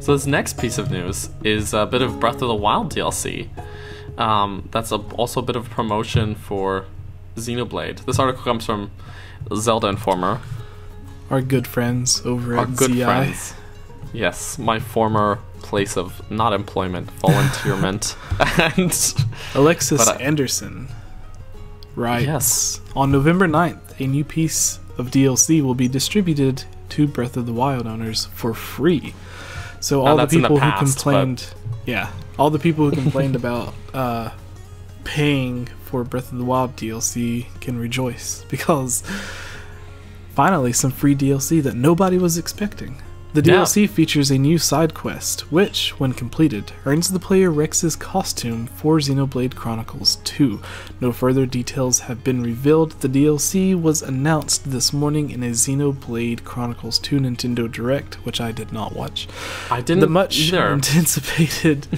So this next piece of news is a bit of Breath of the Wild DLC. That's also a bit of promotion for Xenoblade. This article comes from Zelda Informer. Our good friends over Our at good ZI. friends. Yes, my former place of not employment, volunteerment, and Alexis Anderson writes, yes, on November 9th, a new piece of DLC will be distributed to Breath of the Wild owners for free. So all the people who complained, all the people who complained about paying for Breath of the Wild DLC can rejoice, because finally some free DLC that nobody was expecting. The DLC features a new side quest, which, when completed, earns the player Rex's costume for Xenoblade Chronicles 2. No further details have been revealed. The DLC was announced this morning in a Xenoblade Chronicles 2 Nintendo Direct, which I did not watch. I didn't The much either. anticipated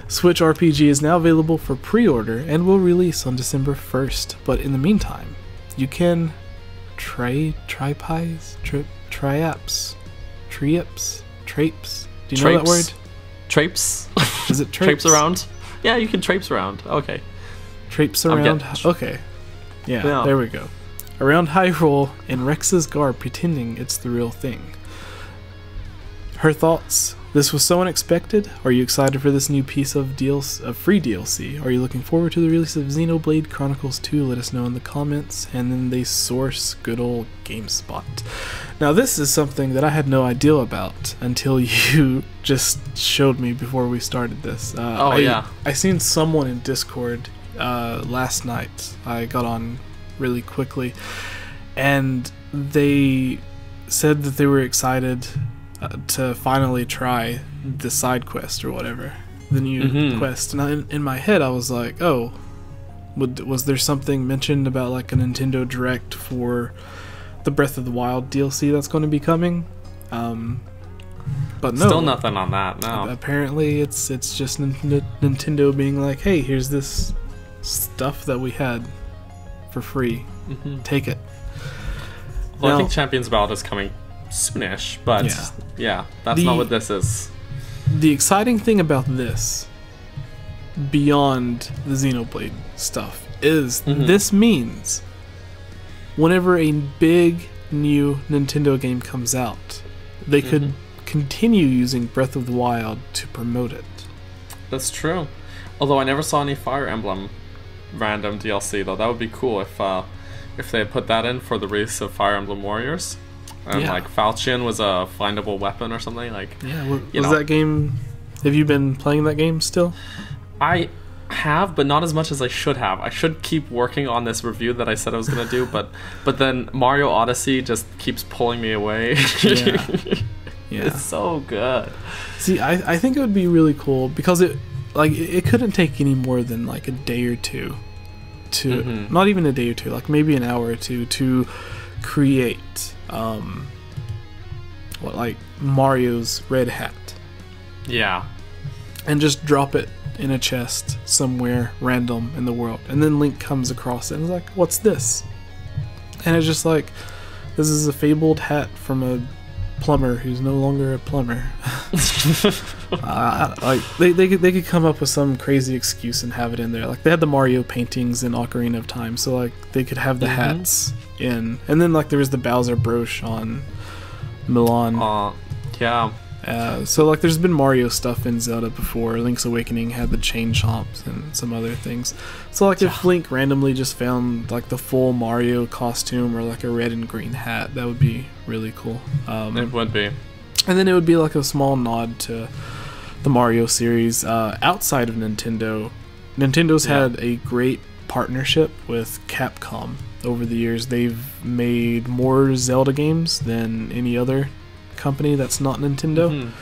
Switch RPG is now available for pre-order and will release on December 1st. But in the meantime, you can triapes? Trapes? Do you know that word? Trapes? Is it trapes? Trapes around? Yeah, you can trapes around. Okay. Trapes around? Okay. Yeah, there we go. Around Hyrule in Rex's garb, pretending it's the real thing. Her thoughts? This was so unexpected. Are you excited for this new piece of free DLC? Are you looking forward to the release of Xenoblade Chronicles 2? Let us know in the comments. And then they source good old GameSpot. Now this is something that I had no idea about until you just showed me before we started this. I seen someone in Discord last night. I got on really quickly, and they said that they were excited to finally try the side quest or whatever, the new quest. And in my head I was like, oh, was there something mentioned about like a Nintendo Direct for the Breath of the Wild DLC that's going to be coming? But no, still nothing on that. No, apparently it's just Nintendo being like, hey, here's this stuff that we had for free, take it. Well, now, I think Champions Ballad is coming soonish, but yeah, that's not what this is. The exciting thing about this, beyond the Xenoblade stuff, is this means whenever a big new Nintendo game comes out, they could continue using Breath of the Wild to promote it. That's true. Although I never saw any Fire Emblem random DLC, though. That would be cool if they had put that in for the release of Fire Emblem Warriors. And like Falchion was a findable weapon or something. Like, was that game? Have you been playing that game still? I have, but not as much as I should have. I should keep working on this review that I said I was gonna do, but then Mario Odyssey just keeps pulling me away. It's so good. See, I think it would be really cool because it couldn't take any more than like a day or two to not even a day or two, like maybe an hour or two to create like Mario's red hat. Yeah. And just drop it in a chest somewhere random in the world. And then Link comes across it and is like, what's this? And it's just like, this is a fabled hat from a plumber who's no longer a plumber. Like they could come up with some crazy excuse and have it in there. Like they had the Mario paintings in Ocarina of Time, so like they could have the hats in. And then like there was the Bowser brooch on Milan. So like there's been Mario stuff in Zelda before. Link's Awakening had the chain chomps and some other things. So like if Link randomly just found like the full Mario costume or like a red and green hat, that would be really cool. It would be. And then it would be like a small nod to the Mario series. Outside of Nintendo, Nintendo's had a great partnership with Capcom over the years. They've made more Zelda games than any other company that's not Nintendo.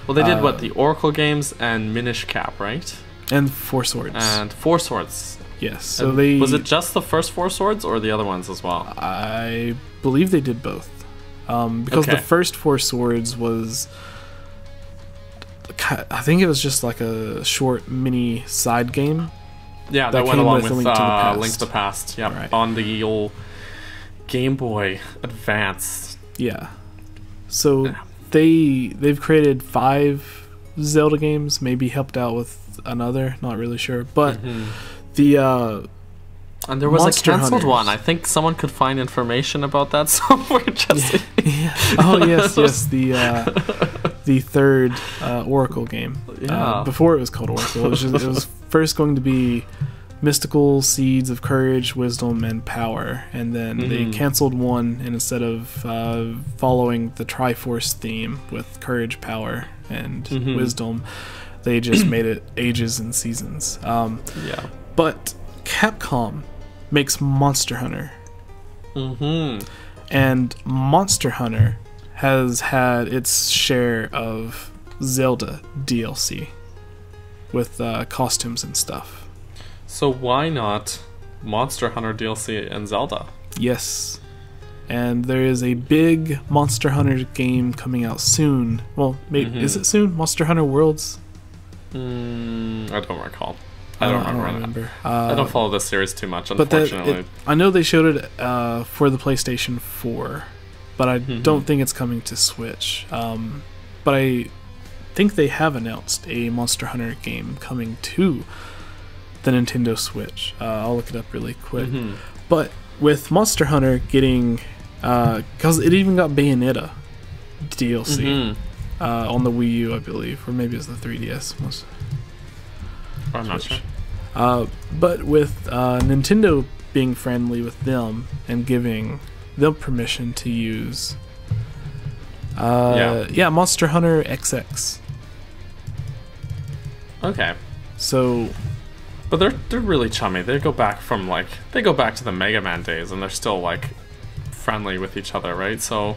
Well, they did the Oracle games and Minish Cap, right? And Four Swords. Yes. So was it just the first Four Swords or the other ones as well? I believe they did both. Because the first Four Swords was, I think it was just like a short mini side game. Yeah, that went along with Link to the Past. Yeah, right. On the old Game Boy Advance. Yeah. So they've created 5 Zelda games, maybe helped out with another, not really sure. But the and there was Monster a canceled Hunters. one. I think someone could find information about that somewhere. Jesse. Yeah. Oh yes, the third Oracle game. Yeah. Before it was called Oracle, it was first going to be Mystical Seeds of Courage, Wisdom, and Power, and then they canceled one, and instead of following the Triforce theme with Courage, Power, and Wisdom, they just made it Ages and Seasons. But Capcom makes Monster Hunter, and Monster Hunter has had its share of Zelda DLC with costumes and stuff. So why not Monster Hunter DLC and Zelda? Yes. And there is a big Monster Hunter game coming out soon. Well, maybe is it soon? Monster Hunter Worlds? I don't recall. I don't remember. I don't follow this series too much, unfortunately. I know they showed it for the PlayStation 4, but I don't think it's coming to Switch. But I think they have announced a Monster Hunter game coming to the Nintendo Switch. I'll look it up really quick. But with Monster Hunter getting, because it even got Bayonetta DLC on the Wii U, I believe, or maybe it's the 3DS. I'm not sure. But with Nintendo being friendly with them and giving them permission to use, Monster Hunter XX. Okay. So. But they're really chummy. They go back to the Mega Man days, and they're still like friendly with each other, right? So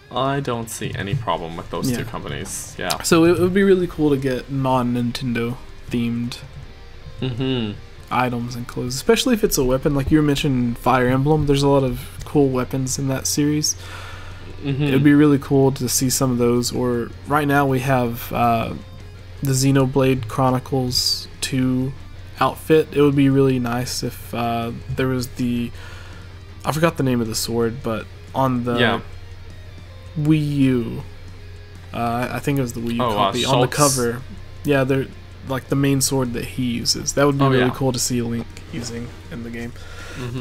I don't see any problem with those two companies. Yeah. So it would be really cool to get non-Nintendo themed items and clothes, especially if it's a weapon. Like you mentioned, Fire Emblem. There's a lot of cool weapons in that series. It would be really cool to see some of those. Or right now we have the Xenoblade Chronicles 2 outfit. It would be really nice if there was I forgot the name of the sword, but on the Wii U, I think it was the Wii U copy, on the cover, they're like the main sword that he uses. That would be really cool to see Link using in the game.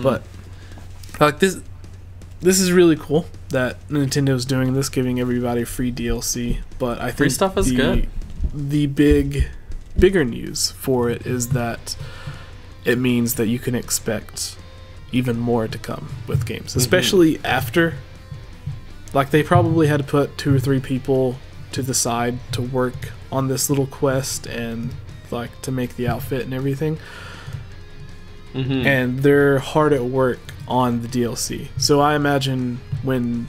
But like this is really cool that Nintendo's doing this, giving everybody free DLC. But I think free stuff is good. The bigger news for it is that it means that you can expect even more to come with games, especially after, like, they probably had to put 2 or 3 people to the side to work on this little quest and like to make the outfit and everything, and they're hard at work on the DLC. So I imagine when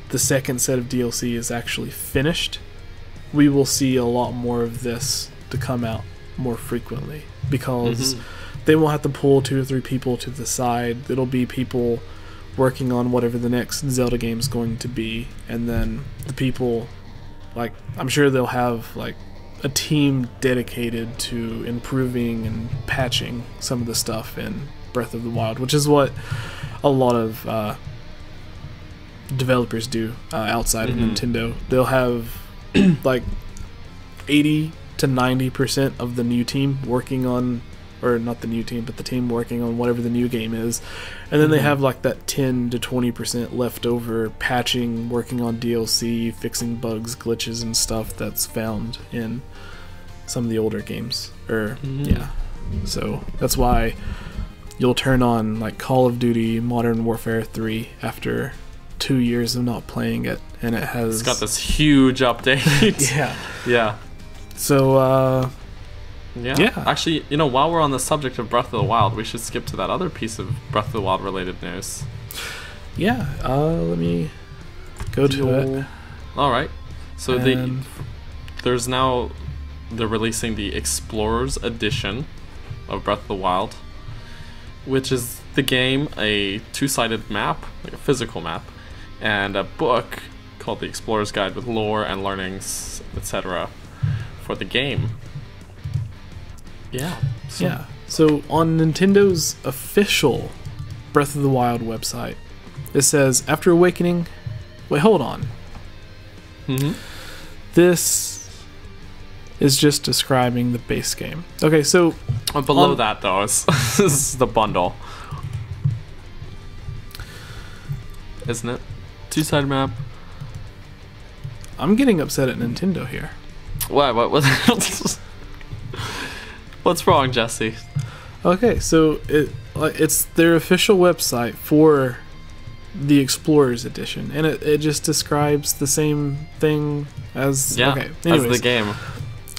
the second set of DLC is actually finished, we will see a lot more of this to come out more frequently, because they won't have to pull 2 or 3 people to the side. It'll be people working on whatever the next Zelda game is going to be, and then the people, like, I'm sure they'll have like a team dedicated to improving and patching some of the stuff in Breath of the Wild, which is what a lot of developers do outside of Nintendo. They'll have like 80 to 90% of the new team working on, or not the new team, but the team working on whatever the new game is, and then they have like that 10 to 20% left over patching, working on DLC, fixing bugs, glitches, and stuff that's found in some of the older games. So that's why you'll turn on like Call of Duty Modern Warfare 3 after 2 years of not playing it, and it's got this huge update. So actually, you know, while we're on the subject of Breath of the Wild, we should skip to that other piece of Breath of the Wild related news. Let me go to it. Alright, so they're releasing the Explorers Edition of Breath of the Wild, which is the game, a 2-sided map, like a physical map, and a book called The Explorer's Guide with lore and learnings, etc. for the game. So on Nintendo's official Breath of the Wild website, it says, after awakening... Wait, hold on. this is just describing the base game. Okay, so below that though is the bundle, isn't it? Two-sided map. I'm getting upset at Nintendo here. What what's wrong, Jesse? Okay, so it's their official website for the Explorers Edition, and it just describes the same thing as as the game.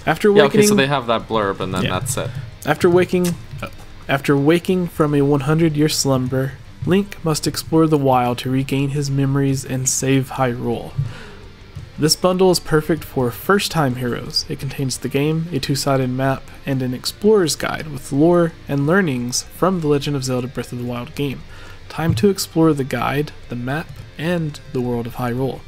After waking, so they have that blurb, and then that's it. After waking from a 100-year slumber, Link must explore the wild to regain his memories and save Hyrule. This bundle is perfect for first-time heroes. It contains the game, a two-sided map, and an explorer's guide with lore and learnings from The Legend of Zelda Breath of the Wild game. Time to explore the guide, the map, and the world of Hyrule.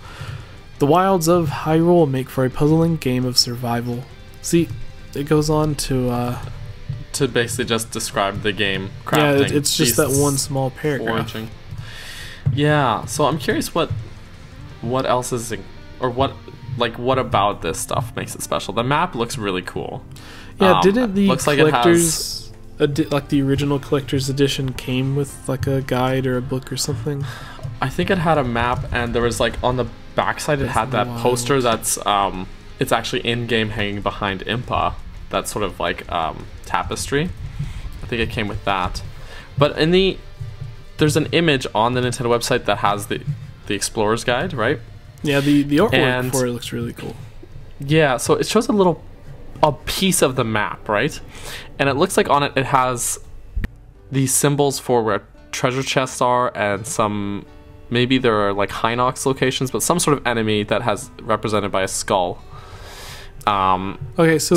The wilds of Hyrule make for a puzzling game of survival. See, it goes on to basically just describe the game. Crafting, it's just that one small paragraph. Foraging. Yeah, so I'm curious what else is, or what about this stuff makes it special. The map looks really cool. Yeah, didn't the collectors, like the original collector's edition, came with like a guide or a book or something? I think it had a map, and there was like on the backside it had that poster that's it's actually in-game hanging behind Impa. That sort of like tapestry. I think it came with that. But there's an image on the Nintendo website that has the Explorer's Guide, right? Yeah, the artwork for it looks really cool. Yeah, so it shows a piece of the map, right? And it looks like on it has these symbols for where treasure chests are, and some, maybe there are like Hinox locations, but some sort of enemy that has represented by a skull. Okay, so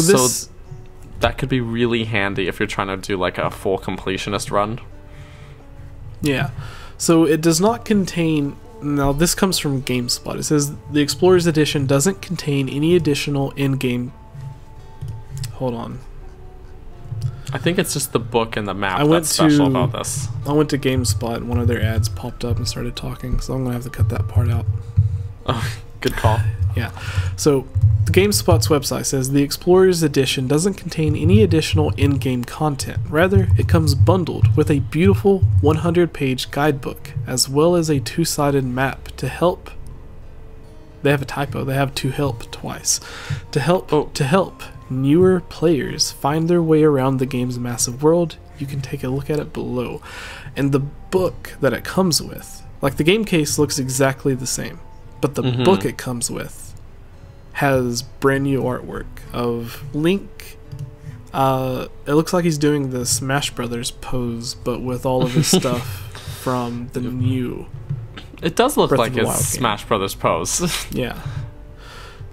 that could be really handy if you're trying to do like a full completionist run. Yeah, so it does not contain. Now this comes from GameSpot. It says the Explorers Edition doesn't contain any additional in-game. Hold on. I think it's just the book and the map that's special about this. I went to GameSpot and one of their ads popped up and started talking, so I'm gonna have to cut that part out. Oh, good call. Yeah. So the GameSpot's website says the Explorers Edition doesn't contain any additional in-game content. Rather, it comes bundled with a beautiful 100-page guidebook, as well as a two-sided map to help. They have a typo. They have to help twice. To help newer players find their way around the game's massive world. You can take a look at it below. And the book that it comes with, like the game case looks exactly the same, but the book it comes with has brand new artwork of Link. It looks like he's doing the Smash Brothers pose, but with all of his stuff from the new. It does look like his Smash Brothers pose. Yeah.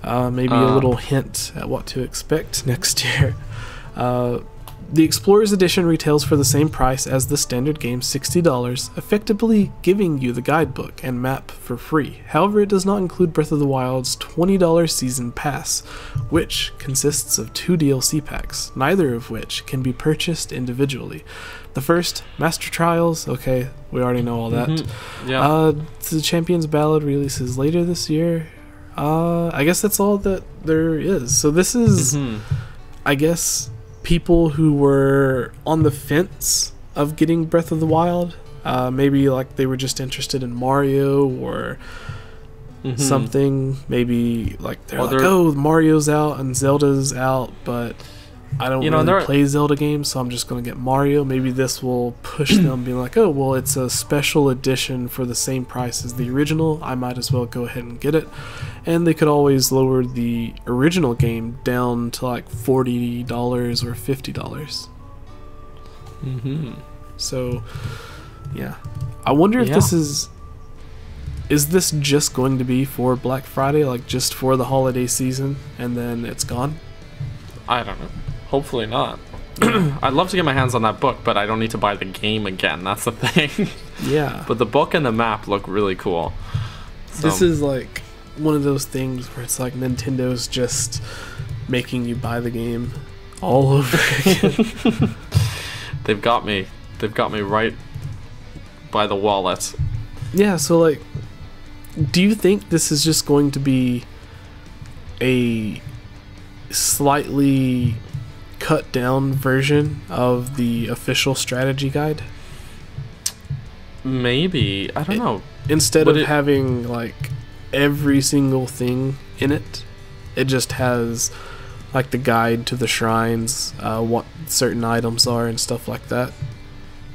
Maybe a little hint at what to expect next year. The Explorers Edition retails for the same price as the standard game, $60, effectively giving you the guidebook and map for free. However, it does not include Breath of the Wild's $20 Season Pass, which consists of 2 DLC packs, neither of which can be purchased individually. The first, Master Trials, okay, we already know all that. Yeah. The Champion's Ballad releases later this year. I guess that's all that there is. So this is, I guess, people who were on the fence of getting Breath of the Wild. Maybe like they were just interested in Mario or something. Maybe like they're like, oh, Mario's out and Zelda's out, but I don't really play Zelda games, so I'm just going to get Mario. Maybe this will push them being like, oh, well, it's a special edition for the same price as the original. I might as well go ahead and get it. And they could always lower the original game down to like $40 or $50. So, yeah. I wonder if this is this just going to be for Black Friday, like just for the holiday season, and then it's gone? I don't know. Hopefully not. I'd love to get my hands on that book, but I don't need to buy the game again. That's the thing. Yeah. But the book and the map look really cool. So. This is like one of those things where it's like Nintendo's just making you buy the game all over again. They've got me. They've got me right by the wallet. Yeah, so like, do you think this is just going to be a slightly cut down version of the official strategy guide? Maybe. I don't know. Instead of having like every single thing in it, it just has like the guide to the shrines, what certain items are and stuff like that.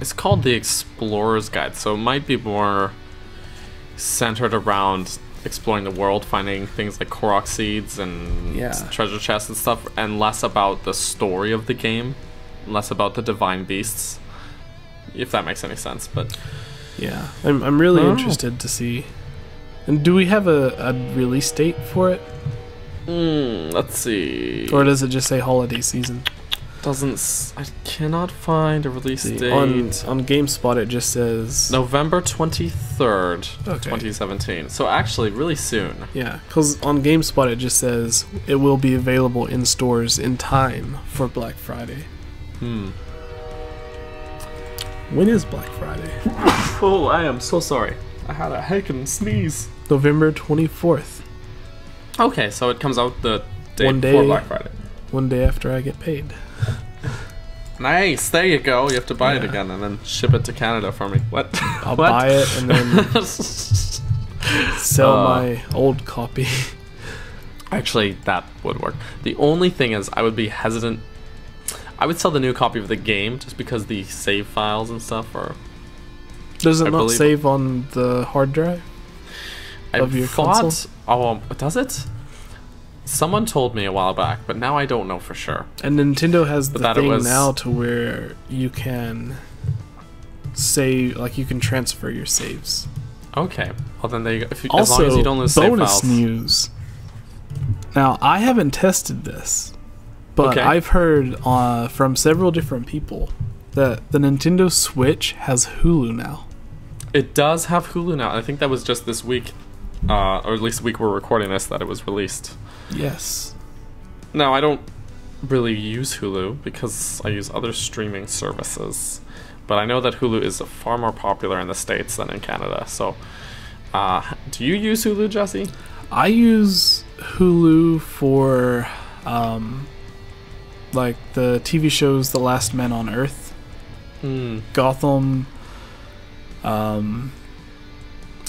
It's called the Explorer's Guide, so it might be more centered around exploring the world, finding things like Korok seeds and treasure chests and stuff, and less about the story of the game, less about the divine beasts, if that makes any sense. But yeah, I'm really interested to see. And do we have a release date for it? Let's see. Or does it just say holiday season? I cannot find a release date. On GameSpot it just says November 23rd, 2017. So actually really soon. Yeah, because on GameSpot it just says it will be available in stores in time for Black Friday. When is Black Friday? Oh, I am so sorry. I had a heckin' sneeze. November 24th. Okay, so it comes out the day before Black Friday. One day after I get paid. Nice, there you go. You have to buy it again and then ship it to Canada for me. What? I'll buy it and then sell my old copy. Actually, that would work. The only thing is I would be hesitant. I would sell the new copy of the game just because the save files and stuff are... Does it not save on the hard drive of your console? Oh, does it? Someone told me a while back, but now I don't know for sure. And Nintendo has the thing now to where you can save, like you can transfer your saves. Okay. Well, then they as also, long as you don't lose save files. Bonus news. Now, I haven't tested this, but I've heard from several different people that the Nintendo Switch has Hulu now. It does have Hulu now. I think that was just this week, or at least the week we're recording this, that it was released. Yes. Now, I don't really use Hulu because I use other streaming services, but I know that Hulu is far more popular in the States than in Canada. So, do you use Hulu, Jesse? I use Hulu for like the TV shows The Last Men on Earth, Gotham, and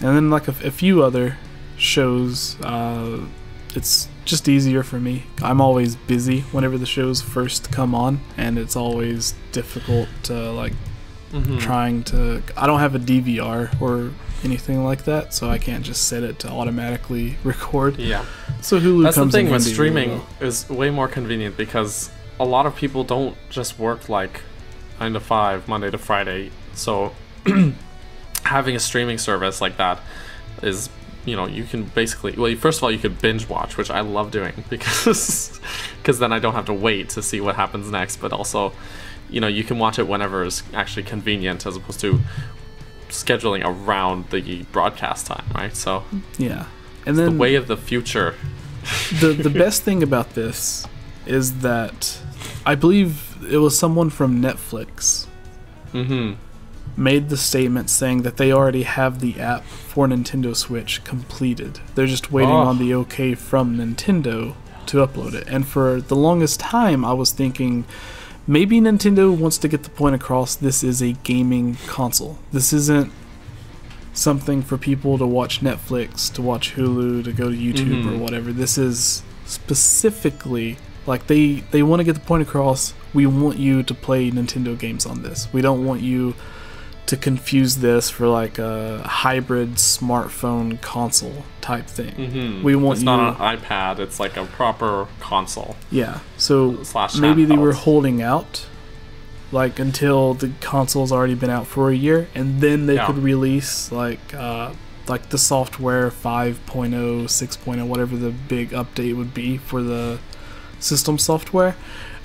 then like a few other shows. It's just easier for me. I'm always busy whenever the shows first come on, and it's always difficult to like trying to... I don't have a DVR or anything like that, so I can't just set it to automatically record. Yeah. So Hulu That's comes the thing in with handy streaming is way more convenient because a lot of people don't just work like 9 to 5, Monday to Friday. So having a streaming service like that is, you know, you can basically, well, first of all, you could binge watch, which I love doing because then I don't have to wait to see what happens next, but also, you know, you can watch it whenever is actually convenient as opposed to scheduling around the broadcast time, right? So yeah, and then the way of the future. the best thing about this is that I believe it was someone from Netflix made the statement saying that they already have the app for Nintendo Switch completed. They're just waiting on the okay from Nintendo to upload it. And for the longest time, I was thinking maybe Nintendo wants to get the point across this is a gaming console. This isn't something for people to watch Netflix, to watch Hulu, to go to YouTube or whatever. This is specifically like they want to get the point across. We want you to play Nintendo games on this. We don't want you to confuse this for like a hybrid smartphone console type thing. We want it's not an iPad, it's like a proper console. Yeah, so maybe they were holding out like until the console's already been out for a year, and then they could release like the software 5.0, 6.0, whatever the big update would be for the system software.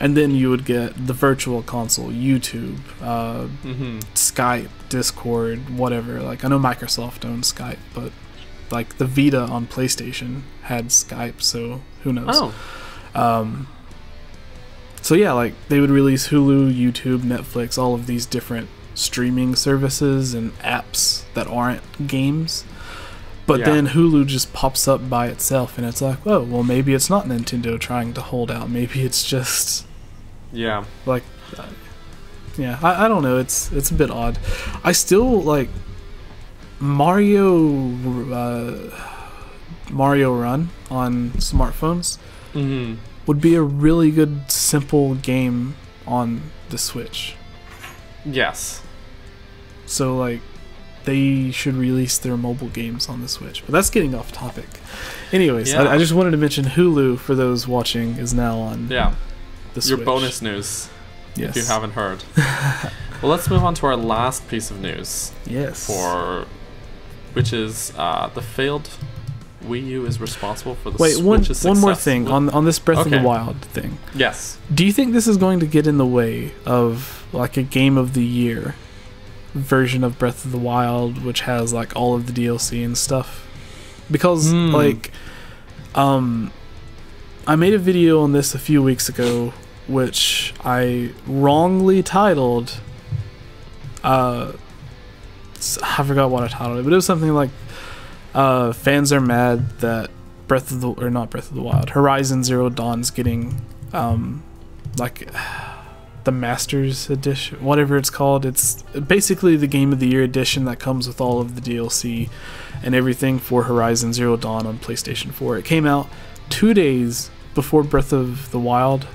And then you would get the virtual console, YouTube, Skype, Discord, whatever. Like, I know Microsoft owns Skype, but like the Vita on PlayStation had Skype, so who knows? So yeah, like they would release Hulu, YouTube, Netflix, all of these different streaming services and apps that aren't games. But then Hulu just pops up by itself, and it's like, oh, well, maybe it's not Nintendo trying to hold out. Maybe it's just... Yeah. Like... I don't know. It's a bit odd. I still, like... Mario Run on smartphones would be a really good, simple game on the Switch. Yes. So, like... They should release their mobile games on the Switch. But that's getting off topic. Anyways, I just wanted to mention Hulu, for those watching, is now on the Switch. Your bonus news, yes. If you haven't heard. Well, let's move on to our last piece of news. Yes. Which is the failed Wii U is responsible for the Switch's success. One more thing on this Breath of the Wild thing. Yes. Do you think this is going to get in the way of like a Game of the Year version of Breath of the Wild, which has like all of the DLC and stuff? Because like I made a video on this a few weeks ago, which I wrongly titled I forgot what I titled it, but it was something like fans are mad that Horizon Zero Dawn's getting like the Masters Edition, whatever it's called. It's basically the Game of the Year edition that comes with all of the DLC and everything for Horizon Zero Dawn on PlayStation 4. It came out 2 days before Breath of the Wild,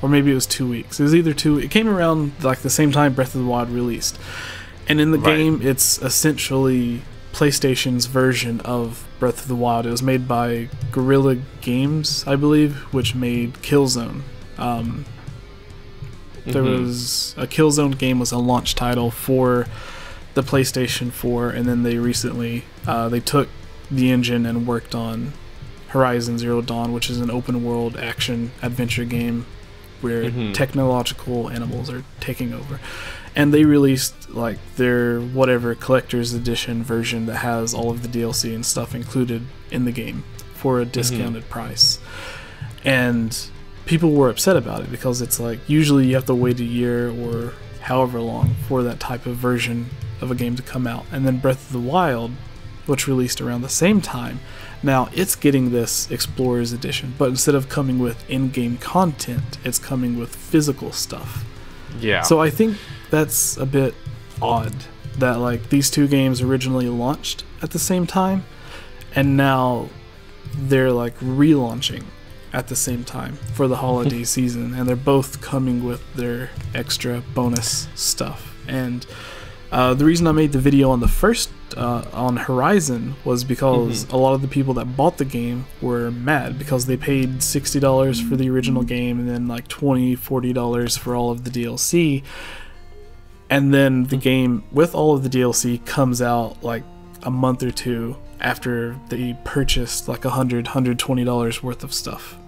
or maybe it was 2 weeks. It was either it came around like the same time Breath of the Wild released. And in the game, it's essentially PlayStation's version of Breath of the Wild. It was made by Guerrilla Games, I believe, which made Killzone. There was a Killzone game was a launch title for the PlayStation 4, and then they recently they took the engine and worked on Horizon Zero Dawn, which is an open world action adventure game where technological animals are taking over. And they released like their whatever collector's edition version that has all of the DLC and stuff included in the game for a discounted price. And people were upset about it because it's like usually you have to wait a year or however long for that type of version of a game to come out. And then Breath of the Wild, which released around the same time, now it's getting this Explorer's Edition, but instead of coming with in-game content, it's coming with physical stuff. Yeah. So I think that's a bit odd that like these two games originally launched at the same time, and now they're like relaunching at the same time for the holiday season, and they're both coming with their extra bonus stuff. And the reason I made the video on the first on Horizon was because a lot of the people that bought the game were mad because they paid $60 for the original game and then like $20-$40 for all of the DLC, and then the game with all of the DLC comes out like a month or two after they purchased like $120 worth of stuff.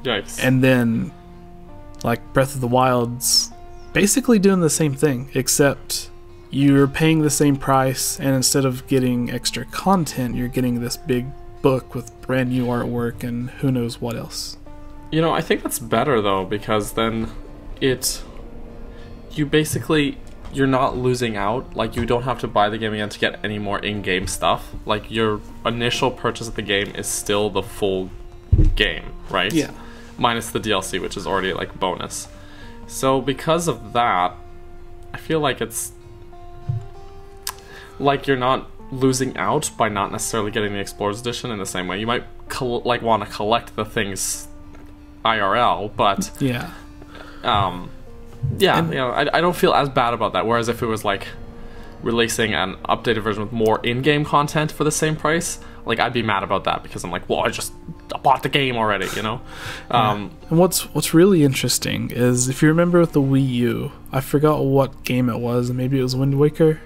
Yikes. And then like Breath of the Wild's basically doing the same thing, except you're paying the same price, and instead of getting extra content, you're getting this big book with brand new artwork and who knows what else. You know, I think that's better though, because then you're not losing out. Like, you don't have to buy the game again to get any more in-game stuff. Like, your initial purchase of the game is still the full game, right? Yeah. Minus the DLC, which is already like bonus. So because of that, I feel like it's like you're not losing out by not necessarily getting the Explorer's Edition in the same way. You might want to collect the things IRL, but yeah, you know, I don't feel as bad about that. Whereas if it was like releasing an updated version with more in-game content for the same price, like I'd be mad about that because I'm like, well, I bought the game already, you know. And what's really interesting is if you remember with the Wii U, I forgot what game it was, maybe it was Wind Waker.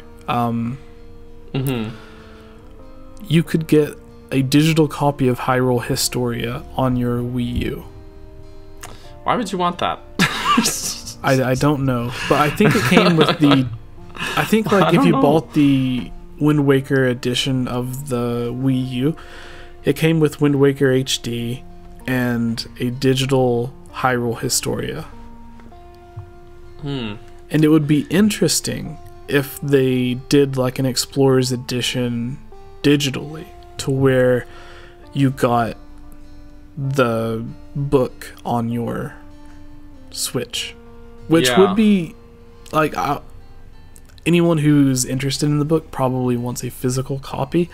You could get a digital copy of Hyrule Historia on your Wii U. Why would you want that? I don't know, but I think it came with the. I think like if you bought the Wind Waker edition of the Wii U, it came with Wind Waker HD and a digital Hyrule Historia. And it would be interesting if they did like an Explorer's Edition digitally to where you got the book on your Switch, which would be like anyone who's interested in the book probably wants a physical copy.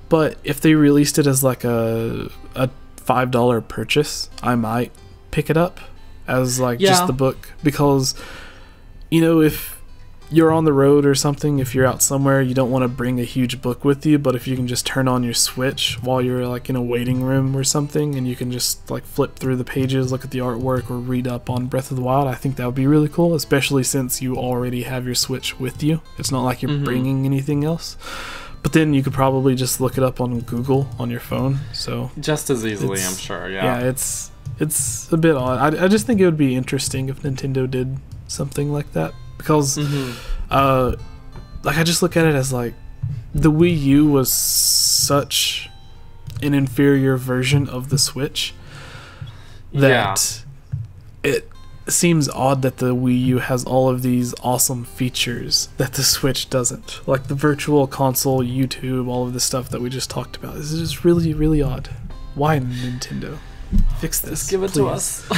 But if they released it as like a $5 purchase, I might pick it up as like just the book, because if you're on the road or something, if you're out somewhere, you don't want to bring a huge book with you, but if you can just turn on your Switch while you're like in a waiting room or something, and you can just like flip through the pages, look at the artwork, or read up on Breath of the Wild, I think that would be really cool, especially since you already have your Switch with you. It's not like you're bringing anything else. But then you could probably just look it up on Google on your phone. So just as easily, I'm sure. Yeah, it's a bit odd. I just think it would be interesting if Nintendo did something like that, because like I just look at it as like the Wii U was such an inferior version of the Switch that it seems odd that the Wii U has all of these awesome features that the Switch doesn't, like the virtual console, YouTube, all of the stuff that we just talked about. This is just really, really odd. Why, Nintendo? Fix this. Just give it to us.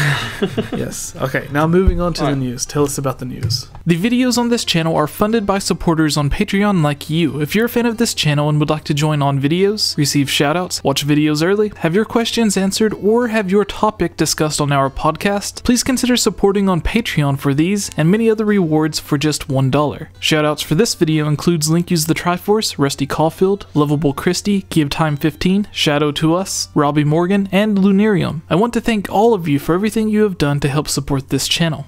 Yes. Okay, now moving on to the news. Tell us about the news. The videos on this channel are funded by supporters on Patreon like you. If you're a fan of this channel and would like to join on videos, receive shoutouts, watch videos early, have your questions answered, or have your topic discussed on our podcast, please consider supporting on Patreon for these and many other rewards for just $1. Shoutouts for this video includes Link Use the Triforce, Rusty Caulfield, Lovable Christy, Give Time 15, Shadow to Us, Robbie Morgan, and Lunarium. I want to thank all of you for everything you have done to help support this channel.